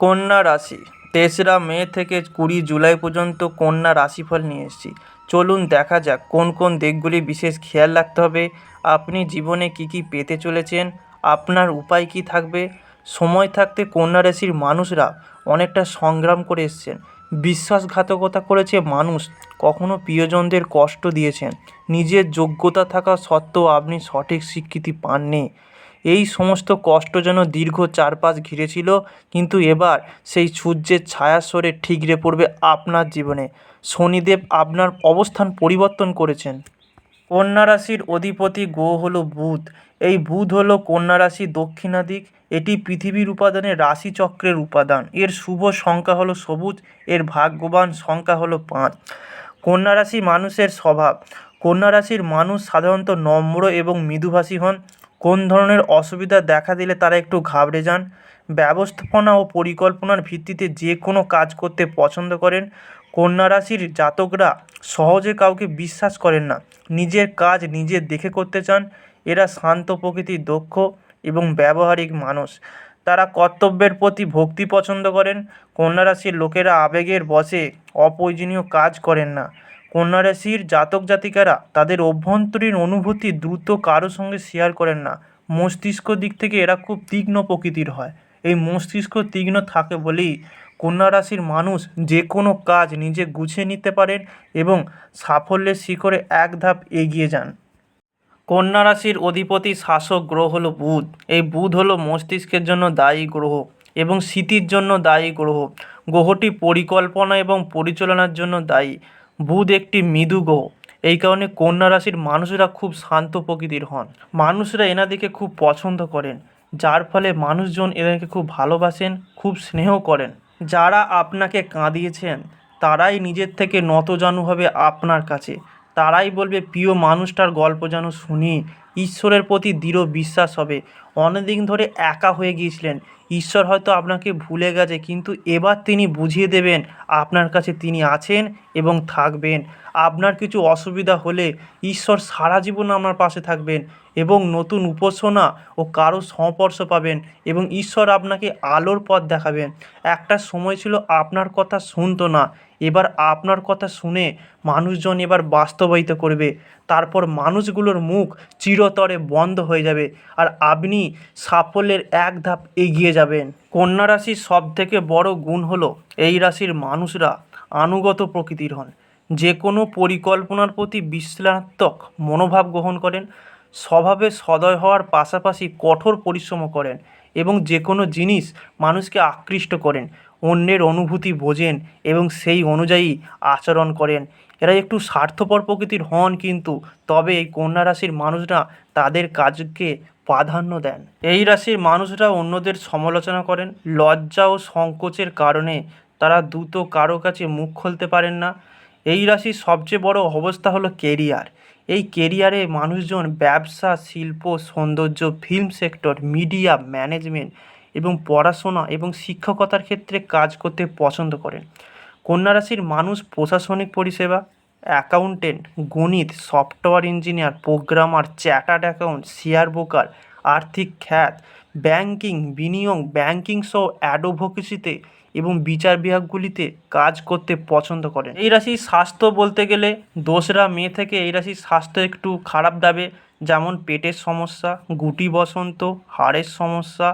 কন্যা রাশি ৩রা মে থেকে ২০ জুলাই পর্যন্ত কন্যা রাশিফল নিয়ে এসেছি। চলুন দেখা যাক কোন কোন দিকগুলি বিশেষ খেয়াল রাখতে হবে, আপনি জীবনে কি কি পেতে চলেছেন, আপনার উপায় কি থাকবে। সময় থাকতে কন্যা রাশির মানুষরা অনেকটা সংগ্রাম করে এসেছেন, বিশ্বাসঘাতকতা করেছে মানুষ, কখনো প্রিয়জনদের কষ্ট দিয়েছেন, নিজের যোগ্যতা থাকা সত্ত্বেও আপনি সঠিক স্বীকৃতি পাননি। এই সমস্ত কষ্ট যেন দীর্ঘ চারপাশ ঘিরেছিল, কিন্তু এবার সেই সূর্যের ছায়া সরে ঠিকরে পড়বে আপনার জীবনে। শনিদেব আপনার অবস্থান পরিবর্তন করেছেন। কন্যা রাশির অধিপতি গ্রহ হলো বুধ। এই বুধ হলো কন্যা রাশির দক্ষিণা দিক। এটি পৃথিবীর উপাদানের রাশিচক্রের উপাদান। এর শুভ সংখ্যা হলো সবুজ, এর ভাগ্যবান সংখ্যা হলো ৫। কন্যা রাশি মানুষের স্বভাব। কন্যা রাশির মানুষ সাধারণত নম্র এবং মৃদুভাষী হন। কোন ধরনের অসুবিধা দেখা দিলে তারা একটু ঘাবড়ে যান। ব্যবস্থাপনা ও পরিকল্পনার ভিত্তিতে যে কোনো কাজ করতে পছন্দ করেন। কন্যা রাশির জাতকরা সহজে কাউকে বিশ্বাস করেন না, নিজের কাজ নিজে দেখে করতে চান। এরা শান্ত প্রকৃতির, দক্ষ এবং ব্যবহারিক মানুষ। তারা কর্তব্যের প্রতি ভক্তি পছন্দ করেন। কন্যা রাশির লোকেরা আবেগের বশে অপ্রয়োজনীয় কাজ করেন না। কন্যা রাশির জাতক জাতিকারা তাদের অভ্যন্তরীণ অনুভূতি দ্রুত কারো সঙ্গে শেয়ার করেন না। মস্তিষ্ক দিক থেকে এরা খুব তীক্ষ্ণ প্রকৃতির হয়। এই মস্তিষ্ক তীক্ষ্ণ থাকে বলেই কন্যা রাশির মানুষ যে কোনো কাজ নিজে গুছিয়ে নিতে পারেন এবং সাফল্যের শিখরে এক ধাপ এগিয়ে যান। কন্যা রাশির অধিপতি শাসক গ্রহ হলো বুধ। এই বুধ হলো মস্তিষ্কের জন্য দায়ী গ্রহ এবং স্মৃতির জন্য দায়ী গ্রহ। গ্রহটি পরিকল্পনা এবং পরিচালনার জন্য দায়ী। বুধ একটি মৃদু গ্রহ, এই কারণে কন্যা রাশির মানুষরা খুব শান্ত প্রকৃতির হন। মানুষরা এনাদেরকে খুব পছন্দ করেন, যার ফলে মানুষজন এদেরকে খুব ভালোবাসেন, খুব স্নেহ করেন। যারা আপনাকে কাঁদিয়েছেন তারাই নিজের থেকে নতজানু হবে আপনার কাছে। তারাই বলবে প্রিয় মানুষটার গল্প যেন শুনি। ঈশ্বরের প্রতি দৃঢ় বিশ্বাস হবে। অনেকদিন ধরে একা হয়ে গিয়েছিলেন, ঈশ্বর হয়তো আপনাকে ভুলে গেছে, কিন্তু এবার তিনি বুঝিয়ে দেবেন আপনার কাছে তিনি আছেন এবং থাকবেন। আপনার কিছু অসুবিধা হলে ঈশ্বর সারা জীবন আপনার পাশে থাকবেন এবং নতুন উপাসনা ও কারো সংস্পর্শ পাবেন এবং ঈশ্বর আপনাকে আলোর পথ দেখাবেন। একটা সময় ছিল আপনার কথা শুনতো না, এবার আপনার কথা শুনে মানুষজন এবার বাস্তবায়িত করবে। তারপর মানুষগুলোর মুখ চিরতরে বন্ধ হয়ে যাবে আর আপনি সাফল্যের এক ধাপ এগিয়ে যাবেন। কন্যা রাশির সবথেকে বড় গুণ হলো এই রাশির মানুষরা আনুগত প্রকৃতির হন। যে কোনো পরিকল্পনার প্রতি বিশ্লেষণাত্মক মনোভাব গ্রহণ করেন। স্বভাবে সদয় হওয়ার পাশাপাশি কঠোর পরিশ্রম করেন এবং যে কোনো জিনিস মানুষকে আকৃষ্ট করেন। অন্যের অনুভূতি বোঝেন এবং সেই অনুযায়ী আচরণ করেন। এরা একটু স্বার্থপর প্রকৃতির হন, কিন্তু তবে এই কন্যা রাশির মানুষরা তাদের কাজকে প্রাধান্য দেন। এই রাশির মানুষরা অন্যদের সমালোচনা করেন। লজ্জা ও সংকোচের কারণে তারা দ্রুত কারো কাছে মুখ খুলতে পারেন না। এই রাশির সবচেয়ে বড় অবস্থা হলো কেরিয়ার। এই কেরিয়ারে মানুষজন ব্যবসা, শিল্প, সৌন্দর্য, ফিল্ম সেক্টর, মিডিয়া, ম্যানেজমেন্ট এবং পড়াশোনা এবং শিক্ষকতার ক্ষেত্রে কাজ করতে পছন্দ করেন। কন্যা রাশির মানুষ প্রশাসনিক পরিষেবা, অ্যাকাউন্টেন্ট, গণিত, software engineer, programmer, chartered account, share broker, আর্থিক খাত, ব্যাংকিং, বিনিয়োগ, ব্যাংকিং সহ অ্যাডভোকেসিতে এবং বিচার বিভাগগুলিতে কাজ করতে পছন্দ করেন। এই রাশির স্বাস্থ্য বলতে গেলে ২রা মে থেকে এই রাশির স্বাস্থ্য একটু খারাপ যাবে, যেমন পেটের সমস্যা, গুটি বসন্ত, হাড়ের সমস্যা,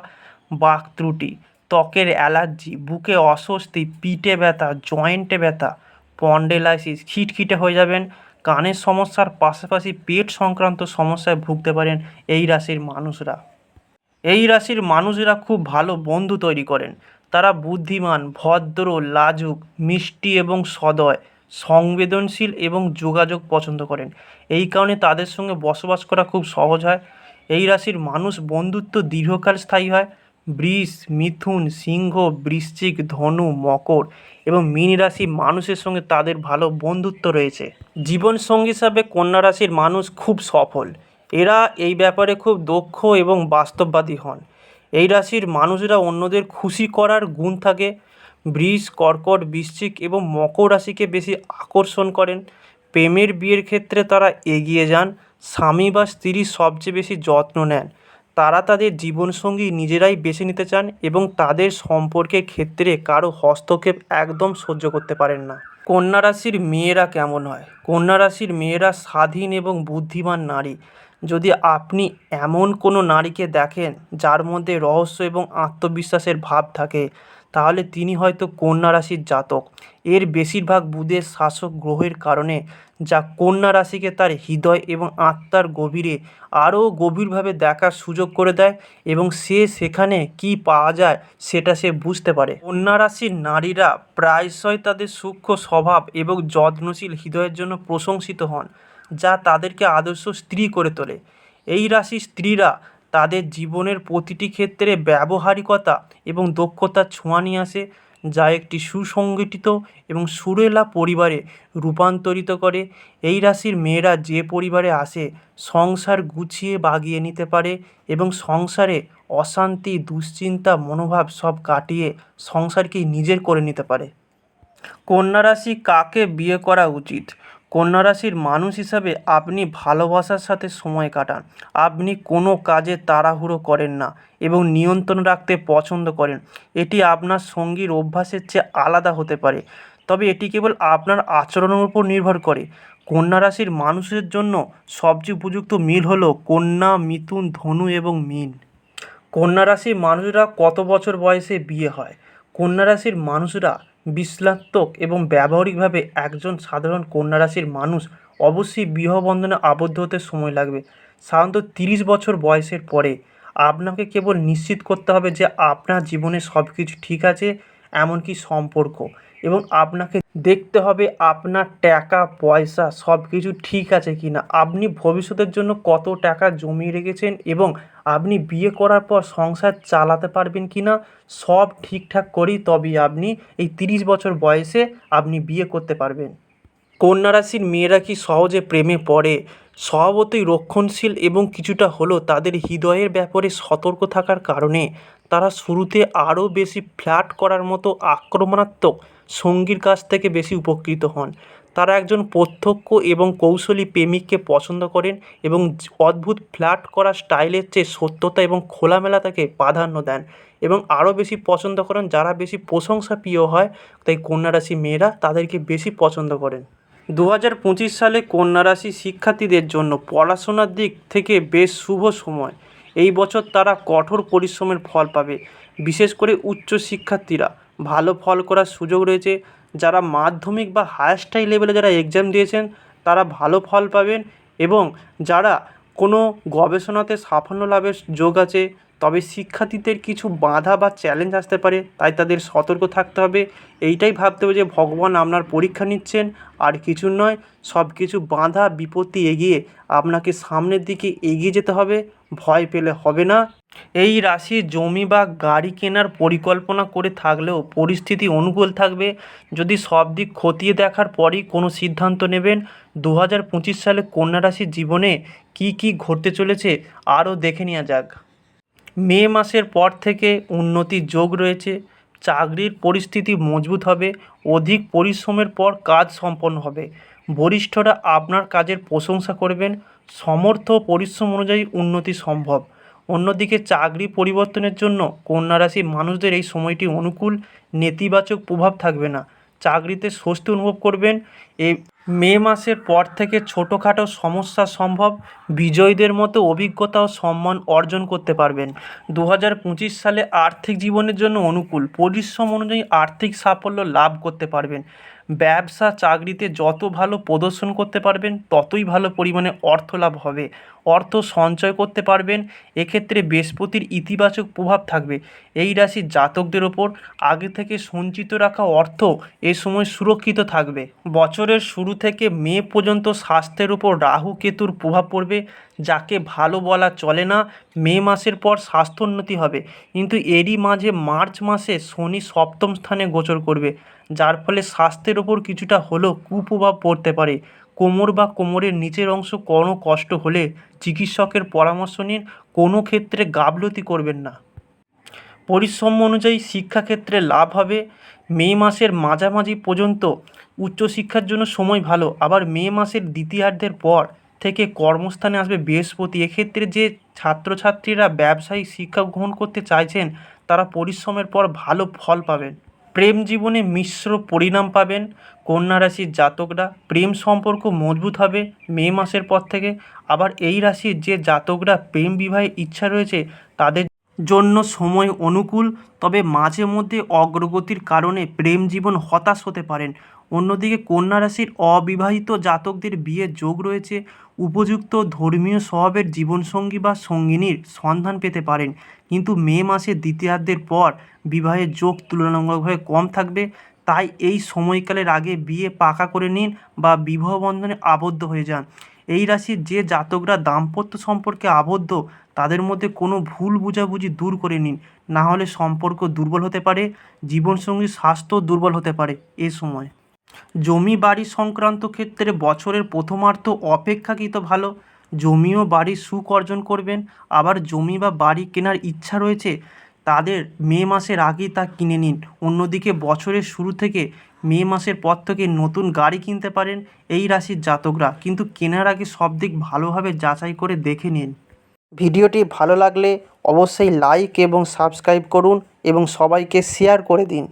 বাক ত্রুটি, ত্বকের অ্যালার্জি, বুকে অস্বস্তি, পিঠে ব্যথা, জয়েন্টে ব্যথা, স্পন্ডেলাইসিস, খিটখিটে হয়ে যাবেন। কানের সমস্যার পাশাপাশি পেট সংক্রান্ত সমস্যায় ভুগতে পারেন এই রাশির মানুষরা। এই রাশির মানুষেরা খুব ভালো বন্ধু তৈরি করেন। তারা বুদ্ধিমান, ভদ্র, লাজুক, মিষ্টি এবং সদয়, সংবেদনশীল এবং যোগাযোগ পছন্দ করেন। এই কারণে তাদের সঙ্গে বসবাস করা খুব সহজ হয়। এই রাশির মানুষ বন্ধুত্ব দীর্ঘকাল স্থায়ী হয়। বৃষ, মিথুন, সিংহ, বৃশ্চিক, ধনু, মকর এবং মীন রাশি মানুষের সঙ্গে তাদের ভালো বন্ধুত্ব রয়েছে। জীবনসঙ্গী হিসাবে কন্যা রাশির মানুষ খুব সফল। এরা এই ব্যাপারে খুব দক্ষ এবং বাস্তববাদী হন। এই রাশির মানুষরা অন্যদের খুশি করার গুণ থাকে। বৃষ, কর্কট, বৃশ্চিক এবং মকর রাশিকে বেশি আকর্ষণ করেন। প্রেমের বিয়ের ক্ষেত্রে তারা এগিয়ে যান। স্বামী বা স্ত্রীর সবচেয়ে বেশি যত্ন নেন। তারা তাদের জীবনসঙ্গী নিজেরাই বেছে নিতে চান এবং তাদের সম্পর্কের ক্ষেত্রে কারো হস্তক্ষেপ একদম সহ্য করতে পারেন না। কন্যা রাশির মেয়েরা কেমন হয়? কন্যা রাশির মেয়েরা স্বাধীন এবং বুদ্ধিমান নারী। যদি আপনি এমন কোনো নারীকে দেখেন যার মধ্যে রহস্য এবং আত্মবিশ্বাসের ভাব থাকে, তাহলে তিনি হয়তো কন্যা রাশির জাতক। এর বেশিরভাগ বুধের শাসক গ্রহের কারণে, যা কন্যা রাশিকে তার হৃদয় এবং আত্মার গভীরে আরও গভীরভাবে দেখার সুযোগ করে দেয় এবং সেখানে কী পাওয়া যায় সেটা সে বুঝতে পারে। কন্যা রাশির নারীরা প্রায়শই তাদের সূক্ষ্ম স্বভাব এবং যত্নশীল হৃদয়ের জন্য প্রশংসিত হন, যা তাদেরকে আদর্শ স্ত্রী করে তোলে। এই রাশির স্ত্রীরা তাদের জীবনের প্রতিটি ক্ষেত্রে ব্যবহারিকতা এবং দক্ষতার ছোঁয়া নিয়ে আসে, যা একটি সুসংগঠিত এবং সুরেলা পরিবারে রূপান্তরিত করে। এই রাশির মেয়েরা যে পরিবারে আসে, সংসার গুছিয়ে বাগিয়ে নিতে পারে এবং সংসারে অশান্তি, দুশ্চিন্তা, মনোভাব সব কাটিয়ে সংসারকেই নিজের করে নিতে পারে। কন্যা রাশি কাকে বিয়ে করা উচিত? কন্যা রাশির মানুষ হিসাবে আপনি ভালোবাসার সাথে সময় কাটান। আপনি কোনো কাজে তাড়াহুড়ো করেন না এবং নিয়ন্ত্রণ রাখতে পছন্দ করেন। এটি আপনার সঙ্গীর অভ্যাসের চেয়ে আলাদা হতে পারে, তবে এটি কেবল আপনার আচরণের উপর নির্ভর করে। কন্যা রাশির মানুষের জন্য সবচেয়ে উপযুক্ত মিল হলো কন্যা, মিথুন, ধনু এবং মীন। কন্যা রাশির মানুষরা কত বছর বয়সে বিয়ে হয়? কন্যা রাশির মানুষরা বিশ্লেষাত্মক এবং ব্যবহারিকভাবে একজন সাধারণ কন্যা রাশির মানুষ অবশ্যই বিবাহ বন্ধনে আবদ্ধ হতে সময় লাগবে। সাধারণত 30 বছর বয়সের পরে আপনাকে কেবল নিশ্চিত করতে হবে যে আপনার জীবনে সব কিছু ঠিক আছে, এমনকি সম্পর্ক, এবং আপনাকে দেখতে হবে আপনার টাকা পয়সা সব কিছু ঠিক আছে কি না, আপনি ভবিষ্যতের জন্য কত টাকা জমিয়ে রেখেছেন এবং আপনি বিয়ে করার পর সংসার চালাতে পারবেন কি না, সব ঠিকঠাক করেই তবেই আপনি এই 30 বছর বয়সে আপনি বিয়ে করতে পারবেন। কন্যা রাশির মেয়েরা কি সহজে প্রেমে পড়ে? স্বভাবতই রক্ষণশীল এবং কিছুটা হলেও তাদের হৃদয়ের ব্যাপারে সতর্ক থাকার কারণে তারা শুরুতে আরও বেশি ফ্লার্ট করার মতো আক্রমণাত্মক সঙ্গীর কাছ থেকে বেশি উপকৃত হন। তারা একজন প্রত্যক্ষ এবং কৌশলী প্রেমিককে পছন্দ করেন এবং অদ্ভুত ফ্লার্ট করা স্টাইলের চেয়ে সত্যতা এবং খোলামেলা তাকে প্রাধান্য দেন এবং আরও বেশি পছন্দ করেন যারা বেশি প্রশংসা প্রিয় হয়। তাই কন্যা রাশি মেয়েরা তাদেরকে বেশি পছন্দ করেন। 2025 সালে কন্যা রাশি শিক্ষার্থীদের জন্য পড়াশোনার দিক থেকে বেশ শুভ সময়। এই বছর তারা কঠোর পরিশ্রমের ফল পাবে। বিশেষ করে উচ্চ শিক্ষার্থীরা ভালো ফল করার সুযোগ রয়েছে। যারা মাধ্যমিক বা হায়ার স্টাডি লেভেলে যারা এক্সাম দিয়েছেন তারা ভালো ফল পাবেন এবং যারা কোনো গবেষণাতে সাফল্য লাভের যোগ আছে, তবে শিক্ষার্থীদের কিছু বাধা বা চ্যালেঞ্জ আসতে পারে, তাই তাদের সতর্ক থাকতে হবে। এইটাই ভাবতে হবে যে ভগবান আপনার পরীক্ষা নিচ্ছেন, আর কিছু নয়। সব কিছু বাধা বিপত্তি এগিয়ে আপনাকে সামনের দিকে এগিয়ে যেতে হবে, ভয় পেলে হবে না। এই রাশি জমি বা গাড়ি কেনার পরিকল্পনা করে থাকলেও পরিস্থিতি অনুকূল থাকবে। যদি সব দিক খতিয়ে দেখার পরই কোনো সিদ্ধান্ত নেবেন। 2025 সালে কন্যা রাশির জীবনে কি কি ঘটতে চলেছে আরও দেখে নেওয়া যাক। মে মাসের পর থেকে উন্নতির যোগ রয়েছে। চাকরির পরিস্থিতি মজবুত হবে। অধিক পরিশ্রমের পর কাজ সম্পন্ন হবে। বরিষ্ঠরা আপনার কাজের প্রশংসা করবেন। সমর্থ পরিশ্রম অনুযায়ী উন্নতি সম্ভব। অন্যদিকে চাকরি পরিবর্তনের জন্য কন্যা রাশির মানুষদের এই সময়টি অনুকূল, নেতিবাচক প্রভাব থাকবে না। চাকরিতে স্বস্তি অনুভব করবেন। এই মে মাসের পর থেকে ছোটোখাটো সমস্যা সম্ভব। বিজয়ীদের মতো অভিজ্ঞতা ও সম্মান অর্জন করতে পারবেন। 2025 সালে আর্থিক জীবনের জন্য অনুকূল। পরিশ্রম অনুযায়ী আর্থিক সাফল্য লাভ করতে পারবেন। ব্যবসা চাকরিতে যত ভালো প্রদর্শন করতে পারবেন ততই ভালো পরিমাণে অর্থ লাভ হবে। অর্থ সঞ্চয় করতে পারবেন। এক্ষেত্রে বৃহস্পতির ইতিবাচক প্রভাব থাকবে। এই রাশির জাতকদের ওপর আগে থেকে সঞ্চিত রাখা অর্থ এ সময় সুরক্ষিত থাকবে। বছরের শুরু থেকে মে পর্যন্ত স্বাস্থ্যের উপর রাহু কেতুর প্রভাব পড়বে, যাকে ভালো বলা চলে না। মে মাসের পর স্বাস্থ্যোন্নতি হবে, কিন্তু এরই মাঝে মার্চ মাসে শনি সপ্তম স্থানে গোচর করবে, যার ফলে স্বাস্থ্যের ওপর কিছুটা হলেও কুপ্রভাব পড়তে পারে। কোমর বা কোমরের নিচের অংশ কোনো কষ্ট হলে চিকিৎসকের পরামর্শ নিন। কোনো ক্ষেত্রে গাফলতি করবেন না। পরিশ্রম অনুযায়ী শিক্ষাক্ষেত্রে লাভ হবে। মে মাসের মাঝামাঝি পর্যন্ত উচ্চশিক্ষার জন্য সময় ভালো, আবার মে মাসের দ্বিতীয়ার্ধের পর থেকে কর্মস্থানে আসবে বৃহস্পতি। এক্ষেত্রে যে ছাত্রছাত্রীরা ব্যবসায়িক শিক্ষা গ্রহণ করতে চাইছেন তারা পরিশ্রমের পর ভালো ফল পাবেন। প্রেম জীবনে মিশ্র পরিণাম পাবেন। কন্যা রাশির জাতকরা প্রেম সম্পর্ক মজবুত হবে মে মাসের পর থেকে। আবার এই রাশির যে জাতকরা প্রেম বিবাহের ইচ্ছা রয়েছে তাদের জন্য সময় অনুকূল, তবে মাঝে মধ্যে অগ্রগতির কারণে প্রেম জীবন হতাশ হতে পারেন। অন্যদিকে কন্যা রাশির অবিবাহিত জাতকদের বিয়ের যোগ রয়েছে। উপযুক্ত ধর্মীয় স্বভাবের জীবনসঙ্গী বা সঙ্গিনীর সন্ধান পেতে পারেন, কিন্তু মে মাসের দ্বিতীয়ার্ধের পর বিবাহের যোগ তুলনামূলকভাবে কম থাকবে। তাই এই সময়কালের আগে বিয়ে পাকা করে নিন বা বিবাহ বন্ধনে আবদ্ধ হয়ে যান। এই রাশির যে জাতকরা দাম্পত্য সম্পর্কে আবদ্ধ তাদের মধ্যে কোনো ভুল বোঝাবুঝি দূর করে নিন, না হলে সম্পর্ক দুর্বল হতে পারে। জীবনসঙ্গীর স্বাস্থ্য দুর্বল হতে পারে এ সময়। জমি বাড়ি সংক্রান্ত ক্ষেত্রে বছরের প্রথমার্ধ অপেক্ষাকৃত ভালো। জমি ও বাড়ির সুখ অর্জন করবেন। আবার জমি বা বাড়ি কেনার ইচ্ছা রয়েছে তাদের মে মাসের আগেই তা কিনে নিন। অন্যদিকে বছরের শুরু থেকে মে মাসের পর থেকে নতুন গাড়ি কিনতে পারেন এই রাশির জাতকরা, কিন্তু কেনার আগে সব দিক ভালোভাবে যাচাই করে দেখে নিন। ভিডিওটি ভালো লাগলে অবশ্যই লাইক এবং সাবস্ক্রাইব করুন এবং সবাইকে শেয়ার করে দিন।